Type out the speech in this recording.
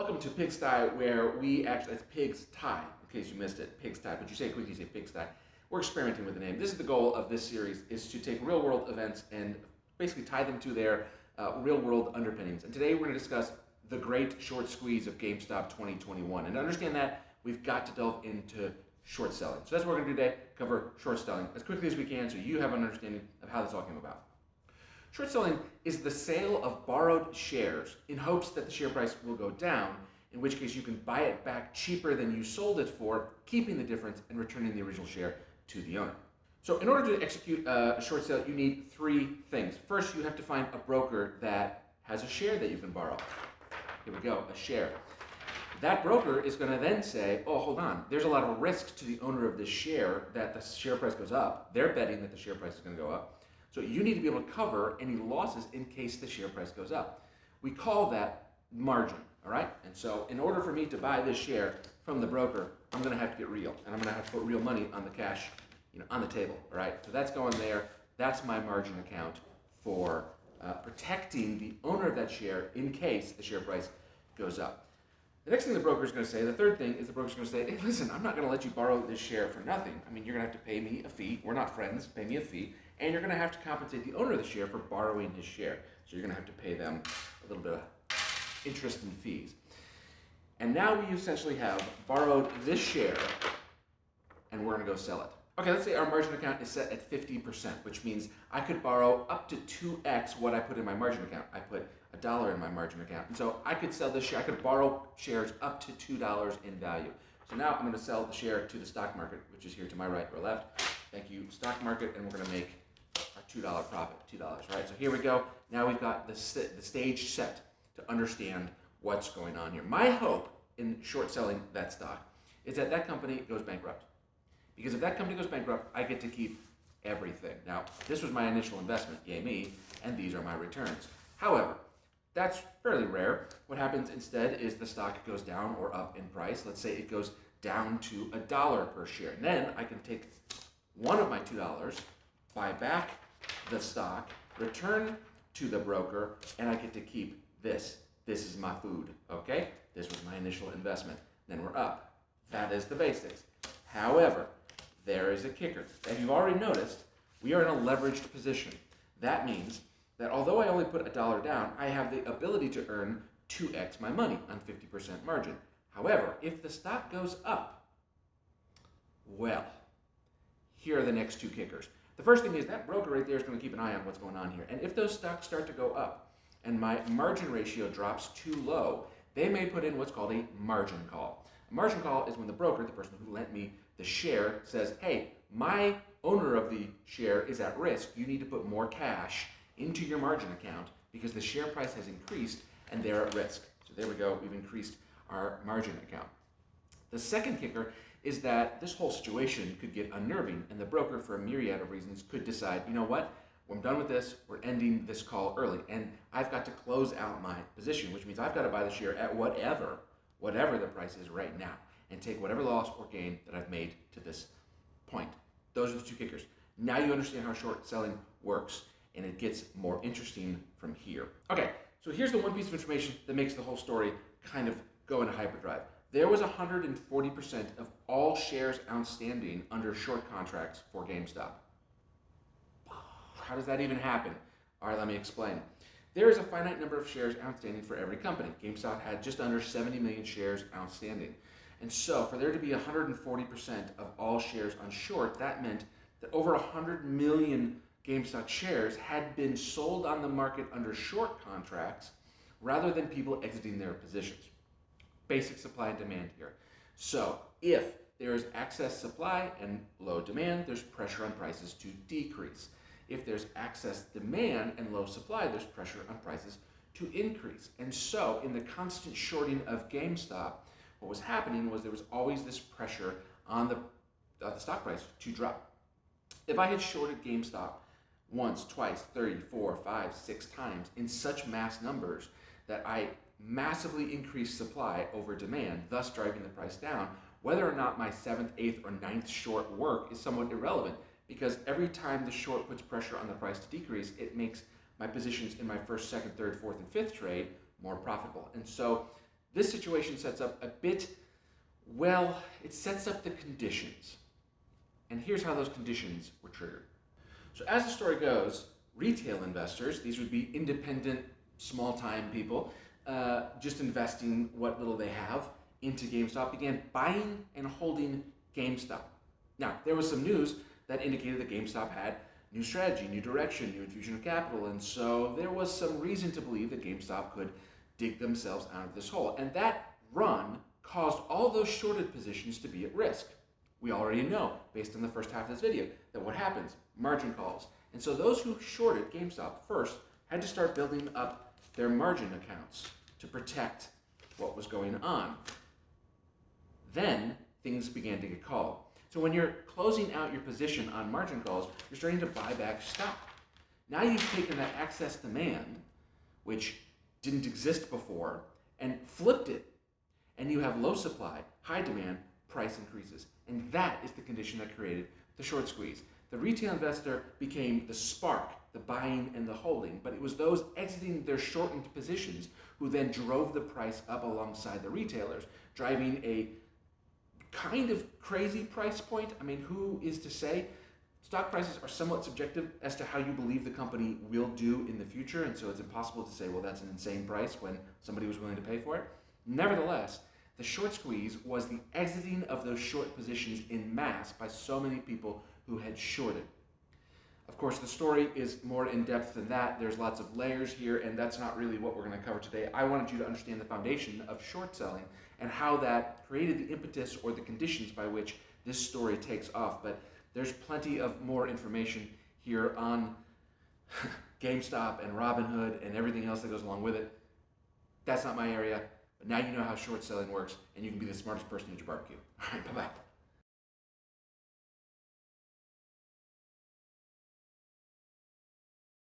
Welcome to Pigsty, where we actually, it's Pigsty, in case you missed it, Pigsty, but you say it quickly, you say Pigsty. We're experimenting with the name. This is the goal of this series, is to take real world events and basically tie them to their real world underpinnings. And today we're going to discuss the great short squeeze of GameStop 2021. And to understand that, we've got to delve into short selling. So that's what we're going to do today, cover short selling as quickly as we can so you have an understanding of how this all came about. Short selling is the sale of borrowed shares in hopes that the share price will go down, in which case you can buy it back cheaper than you sold it for, keeping the difference and returning the original share to the owner. So in order to execute a short sale, you need three things. First, you have to find a broker that has a share that you can borrow. Here we go, a share. That broker is going to then say, oh, hold on, there's a lot of risk to the owner of this share that the share price goes up. They're betting that the share price is going to go up. So you need to be able to cover any losses in case the share price goes up. We call that margin, all right? And so in order for me to buy this share from the broker, I'm going to have to get real, and I'm going to have to put real money on the cash, on the table, all right? So that's going there. That's my margin account for protecting the owner of that share in case the share price goes up. The next thing the broker is going to say, the third thing is the broker is going to say, hey, listen, I'm not going to let you borrow this share for nothing. I mean, you're going to have to pay me a fee. We're not friends. Pay me a fee. And you're going to have to compensate the owner of the share for borrowing his share. So you're going to have to pay them a little bit of interest and fees. And now we essentially have borrowed this share, and we're going to go sell it. Okay, let's say our margin account is set at 50%, which means I could borrow up to 2x what I put in my margin account. I put $1 in my margin account. And so I could sell this share, I could borrow shares up to $2 in value. So now I'm going to sell the share to the stock market, which is here to my right or left. Thank you, stock market, and we're going to make a $2 profit, $2, right? So here we go. Now we've got the stage set to understand what's going on here. My hope in short selling that stock is that that company goes bankrupt. Because if that company goes bankrupt, I get to keep everything. Now, this was my initial investment, yay me, and these are my returns. However, that's fairly rare. What happens instead is the stock goes down or up in price. Let's say it goes down to $1 per share. And then I can take one of my $2, buy back the stock, return to the broker, and I get to keep this. This is my food, okay? This was my initial investment. Then we're up. That is the basics. However, there is a kicker. As you've already noticed, we are in a leveraged position. That means that although I only put $1 down, I have the ability to earn 2x my money on 50% margin. However, if the stock goes up, well, here are the next two kickers. The first thing is that broker right there is going to keep an eye on what's going on here. And if those stocks start to go up and my margin ratio drops too low, they may put in what's called a margin call. A margin call is when the broker, the person who lent me the share, says, hey, my owner of the share is at risk. You need to put more cash into your margin account because the share price has increased and they're at risk. So there we go, we've increased our margin account. The second kicker is that this whole situation could get unnerving, and the broker, for a myriad of reasons, could decide, you know what, I'm done with this, we're ending this call early, and I've got to close out my position, which means I've got to buy the share at whatever the price is right now, and take whatever loss or gain that I've made to this point. Those are the two kickers. Now you understand how short selling works, and it gets more interesting from here. Okay, so here's the one piece of information that makes the whole story kind of go into hyperdrive. There was 140% of all shares outstanding under short contracts for GameStop. How does that even happen? All right, let me explain. There is a finite number of shares outstanding for every company. GameStop had just under 70 million shares outstanding. And so for there to be 140% of all shares on short, that meant that over 100 million GameStop shares had been sold on the market under short contracts rather than people exiting their positions. Basic supply and demand here. So if there is excess supply and low demand, there's pressure on prices to decrease. If there's excess demand and low supply, there's pressure on prices to increase. And so in the constant shorting of GameStop, what was happening was there was always this pressure on the stock price to drop. If I had shorted GameStop once, twice, 30, 4, 5, 6 times in such mass numbers that I massively increased supply over demand, thus driving the price down, whether or not my 7th, 8th, or 9th short work is somewhat irrelevant, because every time the short puts pressure on the price to decrease, it makes my positions in my first, second, third, fourth, and fifth trade more profitable. And so This situation sets up a bit, well, it sets up the conditions. And here's how those conditions were triggered. So as the story goes, retail investors, these would be independent, small-time people, just investing what little they have into GameStop, began buying and holding GameStop. Now, there was some news that indicated that GameStop had new strategy, new direction, new infusion of capital, and so there was some reason to believe that GameStop could dig themselves out of this hole. And that run caused all those shorted positions to be at risk. We already know, based on the first half of this video, that what happens? Margin calls. And so those who shorted GameStop first had to start building up their margin accounts to protect what was going on. Then things began to get called. So when you're closing out your position on margin calls, you're starting to buy back stock. Now you've taken that excess demand, which didn't exist before, and flipped it. And you have low supply, high demand, price increases. And that is the condition that created the short squeeze. The retail investor became the spark, the buying and the holding, but it was those exiting their shortened positions who then drove the price up alongside the retailers, driving a kind of crazy price point. I mean, who is to say? Stock prices are somewhat subjective as to how you believe the company will do in the future, and so it's impossible to say, well, that's an insane price when somebody was willing to pay for it. Nevertheless, the short squeeze was the exiting of those short positions in mass by so many people who had shorted. Of course, the story is more in depth than that. There's lots of layers here, and that's not really what we're going to cover today. I wanted you to understand the foundation of short selling and how that created the impetus or the conditions by which this story takes off. But there's plenty of more information here on GameStop and Robinhood and everything else that goes along with it. That's not my area, but now you know how short selling works, and you can be the smartest person at your barbecue. All right, bye-bye.